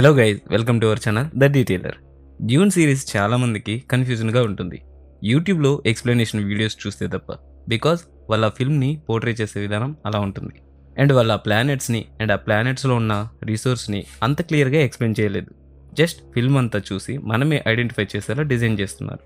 Hello guys, welcome to our channel the detailer. Dune series చాలా మందికి కన్ఫ్యూజన్గా ఉంటుంది యూట్యూబ్లో ఎక్స్ప్లెనేషన్ వీడియోస్ చూస్తే తప్ప. బికాజ్ వాళ్ళ ఫిల్మ్ని పోర్ట్రే చేసే విధానం అలా ఉంటుంది. అండ్ వాళ్ళ ప్లానెట్స్ని అండ్ ఆ ప్లానెట్స్లో ఉన్న రిసోర్స్ని అంత క్లియర్గా ఎక్స్ప్లెయిన్ చేయలేదు. జస్ట్ ఫిల్మ్ అంతా చూసి మనమే ఐడెంటిఫై చేసేలా డిజైన్ చేస్తున్నారు.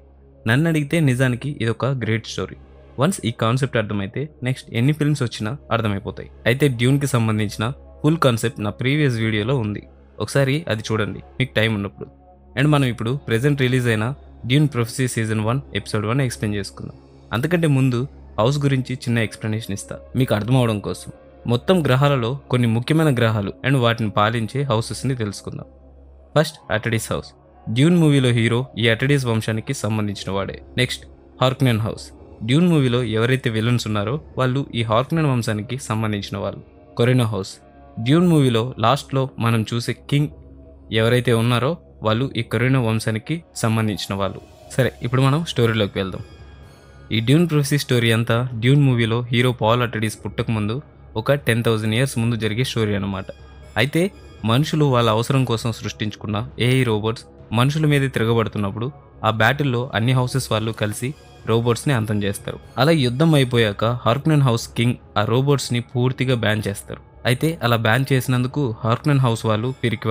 నన్ను అడిగితే నిజానికి ఇది ఒక గ్రేట్ స్టోరీ. వన్స్ ఈ కాన్సెప్ట్ అర్థమైతే నెక్స్ట్ ఎన్ని ఫిల్మ్స్ వచ్చినా అర్థమైపోతాయి. అయితే డ్యూన్కి సంబంధించిన ఫుల్ కాన్సెప్ట్ నా ప్రీవియస్ వీడియోలో ఉంది, ఒకసారి అది చూడండి మీకు టైం ఉన్నప్పుడు. అండ్ మనం ఇప్పుడు ప్రెజెంట్ రిలీజ్ అయిన డ్యూన్ ప్రొఫెసీ సీజన్ 1 ఎపిసోడ్ 1 ఎక్స్ప్లెయిన్ చేసుకుందాం. అంతకంటే ముందు హౌస్ గురించి చిన్న ఎక్స్ప్లెనేషన్ ఇస్తా మీకు అర్థం అవడం కోసం. మొత్తం గ్రహాలలో కొన్ని ముఖ్యమైన గ్రహాలు అండ్ వాటిని పాలించే హౌసెస్ని తెలుసుకుందాం. First Atreides house. డ్యూన్ మూవీలో హీరో ఈ అటడిస్ వంశానికి సంబంధించిన వాడే. Next హార్కనెన్ house. డ్యూన్ మూవీలో ఎవరైతే విలన్స్ ఉన్నారో వాళ్ళు ఈ హార్కనెన్ వంశానికి సంబంధించిన వాళ్ళు. కొరెనో హౌస్. డ్యూన్ మూవీలో లాస్ట్లో మనం చూసే కింగ్ ఎవరైతే ఉన్నారో వాళ్ళు ఈ కొరెనో వంశానికి సంబంధించిన వాళ్ళు. సరే, ఇప్పుడు మనం స్టోరీలోకి వెళ్దాం. ఈ డ్యూన్ ప్రొఫెసీ స్టోరీ అంతా డ్యూన్ మూవీలో హీరో పాల్ అటడిస్ పుట్టకముందు ఒక 10,000 years ముందు జరిగే స్టోరీ అన్నమాట. అయితే మనుషులు వాళ్ళ అవసరం కోసం సృష్టించుకున్న ఏఐ రోబోట్స్ మనుషుల మీద తిరగబడుతున్నప్పుడు ఆ బ్యాటిల్లో అన్ని హౌసెస్ వాళ్ళు కలిసి రోబోట్స్ని అంతం చేస్తారు. అలా యుద్ధం అయిపోయాక హార్కనెన్ హౌస్ కింగ్ ఆ రోబోట్స్ని పూర్తిగా బ్యాన్ చేస్తారు. అయితే అలా బ్యాన్ చేసినందుకు హార్కనెన్ హౌస్ వాళ్ళు పిరికి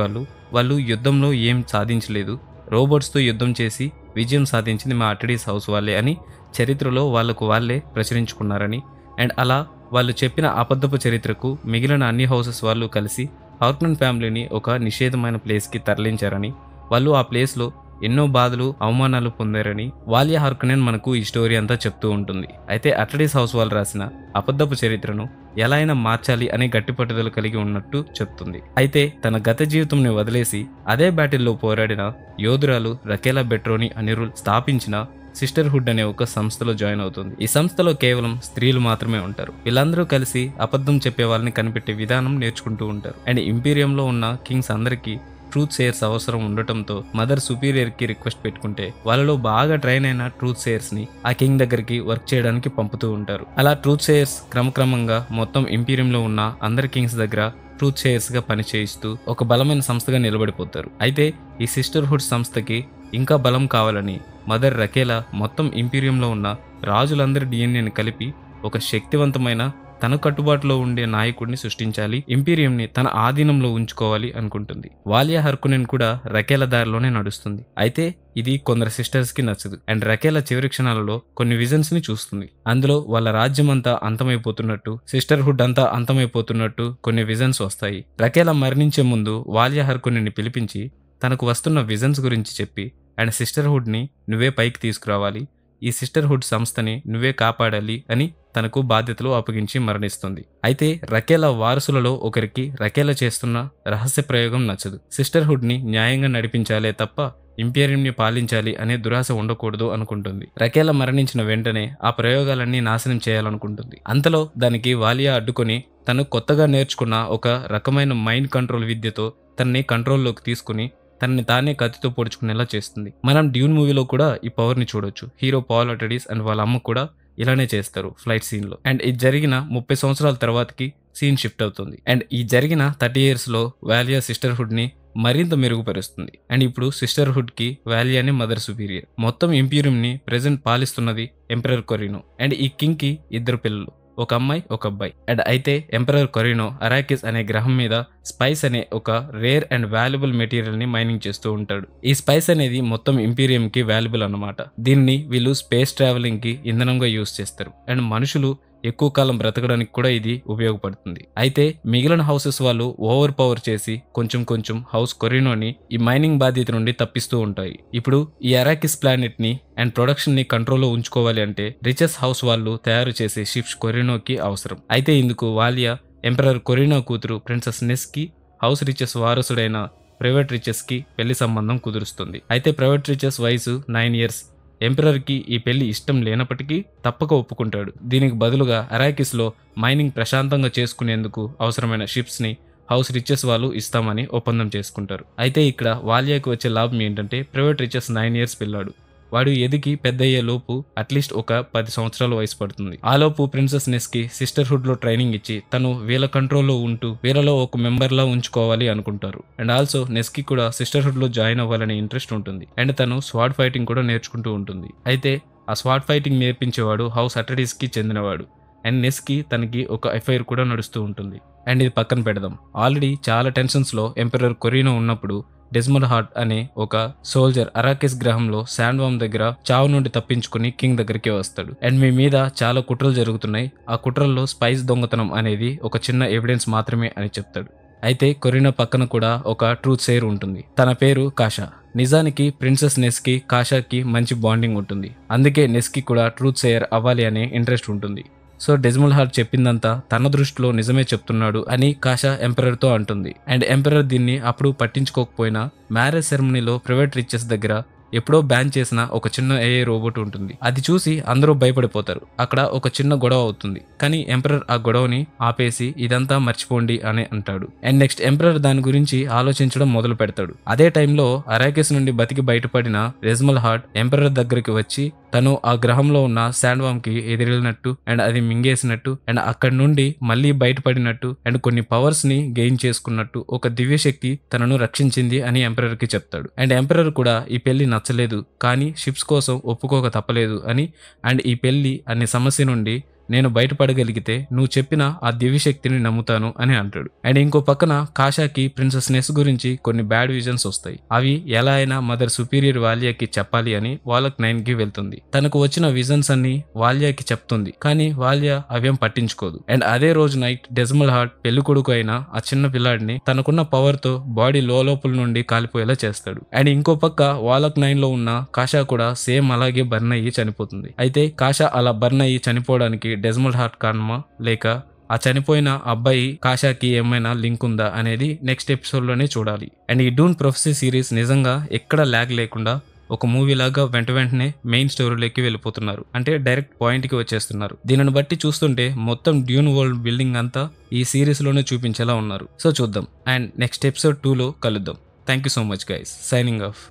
వాళ్ళు యుద్ధంలో ఏం సాధించలేదు, రోబోట్స్తో యుద్ధం చేసి విజయం సాధించింది మా అటడిస్ హౌస్ వాళ్ళే అని చరిత్రలో వాళ్ళకు వాళ్ళే ప్రచురించుకున్నారని, అండ్ అలా వాళ్ళు చెప్పిన అబద్ధపు చరిత్రకు మిగిలిన అన్ని హౌసెస్ వాళ్ళు కలిసి హార్కనెన్ ఫ్యామిలీని ఒక నిషేధమైన ప్లేస్కి తరలించారని, వాళ్ళు ఆ ప్లేస్లో ఎన్నో బాధలు అవమానాలు పొందారని వాలియా హార్కనెన్ మనకు ఈ స్టోరీ అంతా చెప్తూ ఉంటుంది. అయితే అటడిస్ హౌస్ వాళ్ళు రాసిన అబద్ధపు చరిత్రను ఎలా అయినా మార్చాలి అనే గట్టి పట్టుదల కలిగి ఉన్నట్టు చెప్తుంది. అయితే తన గత జీవితంని వదిలేసి అదే బ్యాటిల్లో పోరాడిన యోధురాలు రకేలా బెట్రోని అనిరుల్ స్థాపించిన సిస్టర్హుడ్ అనే ఒక సంస్థలో జాయిన్ అవుతుంది. ఈ సంస్థలో కేవలం స్త్రీలు మాత్రమే ఉంటారు. వీళ్ళందరూ కలిసి అబద్ధం చెప్పే వాళ్ళని కనిపెట్టే విధానం నేర్చుకుంటూ ఉంటారు. అండ్ ఇంపీరియంలో ఉన్న కింగ్స్ అందరికీ ట్రూత్ సేయర్స్ అవసరం ఉండటంతో మదర్ సుపీరియర్కి రిక్వెస్ట్ పెట్టుకుంటే వాళ్ళలో బాగా ట్రైన్ అయిన ట్రూత్ సేయర్స్ని ఆ కింగ్ దగ్గరికి వర్క్ చేయడానికి పంపుతూ ఉంటారు. అలా ట్రూత్ సేయర్స్ క్రమక్రమంగా మొత్తం ఇంపీరియంలో ఉన్న అందరి కింగ్స్ దగ్గర ట్రూత్ సేయర్స్గా పనిచేయిస్తూ ఒక బలమైన సంస్థగా నిలబడిపోతారు. అయితే ఈ సిస్టర్హుడ్ సంస్థకి ఇంకా బలం కావాలని మదర్ రకేలా మొత్తం ఇంపీరియంలో ఉన్న రాజులందరి డిఎన్ఏని కలిపి ఒక శక్తివంతమైన తన కట్టుబాటులో ఉండే నాయకుడిని సృష్టించాలి, ఇంపీరియంని తన ఆధీనంలో ఉంచుకోవాలి అనుకుంటుంది. వాలియా హార్కనెన్ కూడా రకేలా దారిలోనే నడుస్తుంది. అయితే ఇది కొందరు సిస్టర్స్కి నచ్చదు. అండ్ రకేలా చివరి క్షణాలలో కొన్ని విజన్స్ ని చూస్తుంది. అందులో వాళ్ళ రాజ్యం అంతా అంతమైపోతున్నట్టు, సిస్టర్హుడ్ అంతా అంతమైపోతున్నట్టు కొన్ని విజన్స్ వస్తాయి. రకేలా మరణించే ముందు వాలియా హార్కనెన్ ని పిలిపించి తనకు వస్తున్న విజన్స్ గురించి చెప్పి, అండ్ సిస్టర్హుడ్ని నువ్వే పైకి తీసుకురావాలి, ఈ సిస్టర్హుడ్ సంస్థని నువ్వే కాపాడాలి అని తనకు బాధ్యతలు అప్పగించి మరణిస్తుంది. అయితే రకేలా వారసులలో ఒకరికి రకేలా చేస్తున్న రహస్య ప్రయోగం నచ్చదు. సిస్టర్హుడ్ని న్యాయంగా నడిపించాలే తప్ప ఇంపీరియంని పాలించాలి అనే దురాశ ఉండకూడదు అనుకుంటుంది. రకేలా మరణించిన వెంటనే ఆ ప్రయోగాలన్నీ నాశనం చేయాలనుకుంటుంది. అంతలో దానికి వాలియా అడ్డుకొని తను కొత్తగా నేర్చుకున్న ఒక రకమైన మైండ్ కంట్రోల్ విద్యతో తనని కంట్రోల్లోకి తీసుకుని తనని తానే కత్తితో పొడుచుకునేలా చేస్తుంది. మనం డ్యూన్ మూవీలో కూడా ఈ పవర్ని చూడొచ్చు. హీరో పాల్ అటడిస్ అండ్ వాళ్ళ అమ్మ కూడా ఇలానే చేస్తారు ఫ్లైట్ సీన్లో. అండ్ ఇది జరిగిన 30 సంవత్సరాల తర్వాతకి సీన్ షిఫ్ట్ అవుతుంది. అండ్ ఈ జరిగిన 30 yearsలో వాలియా సిస్టర్హుడ్ని మరింత మెరుగుపరుస్తుంది. అండ్ ఇప్పుడు సిస్టర్హుడ్కి వాలియానే మదర్ సుపీరియర్. మొత్తం ఇంపీరియంని ప్రెజెంట్ పాలిస్తున్నది ఎంపరర్ కొరినో. అండ్ ఈ కింగ్కి 2 పిల్లలు, ఒక అమ్మాయి ఒక అబ్బాయి. అండ్ అయితే ఎంపరర్ కొరినో అరాకిస్ అనే గ్రహం మీద స్పైస్ అనే ఒక రేర్ అండ్ వాల్యుబుల్ మెటీరియల్ ని మైనింగ్ చేస్తూ ఉంటాడు. ఈ స్పైస్ అనేది మొత్తం ఇంపీరియం కి వాల్యుబుల్ అన్నమాట. దీన్ని వీళ్ళు స్పేస్ ట్రావెలింగ్ కి ఇంధనంగా యూజ్ చేస్తారు. అండ్ మనుషులు ఎక్కువ కాలం బ్రతకడానికి కూడా ఇది ఉపయోగపడుతుంది. అయితే మిగిలిన హౌసెస్ వాళ్ళు ఓవర్ పవర్ చేసి కొంచెం హౌస్ కొరినోని ఈ మైనింగ్ బాధ్యత నుండి తప్పిస్తూ ఉంటాయి. ఇప్పుడు ఈ అరాకిస్ ప్లానెట్ ని అండ్ ప్రొడక్షన్ ని కంట్రోల్లో ఉంచుకోవాలి అంటే రిచెస్ హౌస్ వాళ్ళు తయారు చేసే షిప్స్ కొరినోకి అవసరం. అయితే ఇందుకు వాలియా ఎంపరర్ కొరినో కూతురు ప్రిన్సెస్ నెస్ కి హౌస్ రిచెస్ వారసుడైన ప్రైవేట్ రిచెస్ కి పెళ్లి సంబంధం కుదురుస్తుంది. అయితే ప్రైవేట్ రిచెస్ వయసు 9 years. ఎంపరర్కి ఈ పెళ్లి ఇష్టం లేనప్పటికీ తప్పక ఒప్పుకుంటాడు. దీనికి బదులుగా అరాకిస్లో మైనింగ్ ప్రశాంతంగా చేసుకునేందుకు అవసరమైన షిప్స్ని హౌస్ రిచెస్ వాళ్ళు ఇస్తామని ఒప్పందం చేసుకుంటారు. అయితే ఇక్కడ వాలియాకి వచ్చే లాభం ఏంటంటే ప్రైవేట్ రిచెస్ 9 years పిల్లాడు. వాడు ఎదిగి పెద్దయ్యే లోపు అట్లీస్ట్ ఒక 10 సంవత్సరాల వయసు పడుతుంది. ఆలోపు ప్రిన్సెస్ నెస్కి సిస్టర్హుడ్ లో ట్రైనింగ్ ఇచ్చి తను వీళ్ళ కంట్రోల్లో ఉంటూ వీళ్ళలో ఒక మెంబర్ లా ఉంచుకోవాలి అనుకుంటారు. అండ్ ఆల్సో నెస్కి కూడా సిస్టర్హుడ్ లో జాయిన్ అవ్వాలనే ఇంట్రెస్ట్ ఉంటుంది. అండ్ తను స్వాడ్ ఫైటింగ్ కూడా నేర్చుకుంటూ ఉంటుంది. అయితే ఆ స్వాడ్ ఫైటింగ్ నేర్పించేవాడు హౌస్ అటడీస్ కి చెందినవాడు. అండ్ నెస్కి తనకి ఒక ఎఫ్ఐఆర్ కూడా నడుస్తూ ఉంటుంది. అండ్ ఇది పక్కన పెడదాం. ఆల్రెడీ చాలా టెన్షన్స్ లో ఎంపరర్ కొరీనో ఉన్నప్పుడు డెస్మండ్ హార్ట్ అనే ఒక సోల్జర్ అరాకిస్ గ్రహంలో శాండ్వామ్ దగ్గర చావు నుండి తప్పించుకుని కింగ్ దగ్గరికి వస్తాడు. అండ్ మీ మీద చాలా కుట్రలు జరుగుతున్నాయి, ఆ కుట్రల్లో స్పైస్ దొంగతనం అనేది ఒక చిన్న ఎవిడెన్స్ మాత్రమే అని చెప్తాడు. అయితే కొరీనా పక్కన కూడా ఒక ట్రూత్ సేర్ ఉంటుంది. తన పేరు కాషా. నిజానికి ప్రిన్సెస్ నెస్కి కాషాకి మంచి బాండింగ్ ఉంటుంది. అందుకే నెస్కి కూడా ట్రూత్ సేయర్ అవ్వాలి అనే ఇంట్రెస్ట్ ఉంటుంది. సో డెస్మండ్ హార్ట్ చెప్పిందంతా తన దృష్టిలో నిజమే చెప్తున్నాడు అని కాషా ఎంపరర్తో అంటుంది. అండ్ ఎంపరర్ దీన్ని అప్పుడు పట్టించుకోకపోయినా మ్యారేజ్ సెరమనీలో ప్రైవేట్ రిచెస్ దగ్గర ఎప్పుడో బ్యాన్ చేసిన ఒక చిన్న ఏఐ రోబోట్ ఉంటుంది. అది చూసి అందరూ భయపడిపోతారు. అక్కడ ఒక చిన్న గొడవ అవుతుంది. కానీ ఎంపరర్ ఆ గొడవని ఆపేసి ఇదంతా మర్చిపోండి అని అంటాడు. అండ్ నెక్స్ట్ ఎంపరర్ దాని గురించి ఆలోచించడం మొదలు పెడతాడు. అదే టైంలో అరాకిస్ నుండి బతికి బయటపడిన డెస్మండ్ హార్ట్ ఎంపరర్ దగ్గరికి వచ్చి తను ఆ గ్రహంలో ఉన్న శాండ్వామ్ కి ఎదిరినట్టు అండ్ అది మింగేసినట్టు అండ్ అక్కడి నుండి మళ్ళీ బయటపడినట్టు అండ్ కొన్ని పవర్స్ ని గెయిన్ చేసుకున్నట్టు ఒక దివ్య శక్తి తనను రక్షించింది అని ఎంపరర్ కి చెప్తాడు. అండ్ ఎంపరర్ కూడా ఈ పెళ్లి నచ్చలేదు, కానీ షిప్స్ కోసం ఒప్పుకోక తప్పలేదు అని అండ్ ఈ పెళ్లి అనే సమస్య నుండి నేను బయటపడగలిగితే నువ్వు చెప్పిన ఆ దివ్యశక్తిని నమ్ముతాను అని అంటాడు. అండ్ ఇంకో పక్కన కాషాకి ప్రిన్సెస్ నెస్ గురించి కొన్ని బ్యాడ్ విజన్స్ వస్తాయి. అవి ఎలా అయినా మదర్ సుపీరియర్ వాలియాకి చెప్పాలి అని వాలక్ 9కి వెళ్తుంది. తనకు వచ్చిన విజన్స్ అన్ని వాలియాకి చెప్తుంది, కానీ వాలియా అవేం పట్టించుకోదు. అండ్ అదే రోజు నైట్ డెస్మండ్ హార్ట్ పెళ్లి కొడుకు అయిన ఆ చిన్న పిల్లాడిని తనకున్న పవర్ తో బాడీ లోపల నుండి కాలిపోయేలా చేస్తాడు. అండ్ ఇంకో పక్క వాలక్ 9లో ఉన్న కాషా కూడా సేమ్ అలాగే బర్న్ అయ్యి చనిపోతుంది. అయితే కాషా అలా బర్న్ అయ్యి చనిపోవడానికి డెస్మండ్ హార్ట్ కారణమా లేక ఆ చనిపోయిన అబ్బాయి కాషాకి ఏమైనా లింక్ ఉందా అనేది నెక్స్ట్ ఎపిసోడ్ లోనే చూడాలి. అండ్ ఈ డూన్ ప్రొఫెసీ సిరీస్ నిజంగా ఎక్కడ ల్యాగ్ లేకుండా ఒక మూవీ లాగా వెంటనే మెయిన్ స్టోరీలోకి వెళ్ళిపోతున్నారు. అంటే డైరెక్ట్ పాయింట్ కి వచ్చేస్తున్నారు. దీనిని బట్టి చూస్తుంటే మొత్తం డ్యూన్ వరల్డ్ బిల్డింగ్ అంతా ఈ సిరీస్ లోనే చూపించేలా ఉన్నారు. సో చూద్దాం. అండ్ నెక్స్ట్ ఎపిసోడ్ 2లో కలుద్దాం. Thank you so much guys. Signing off.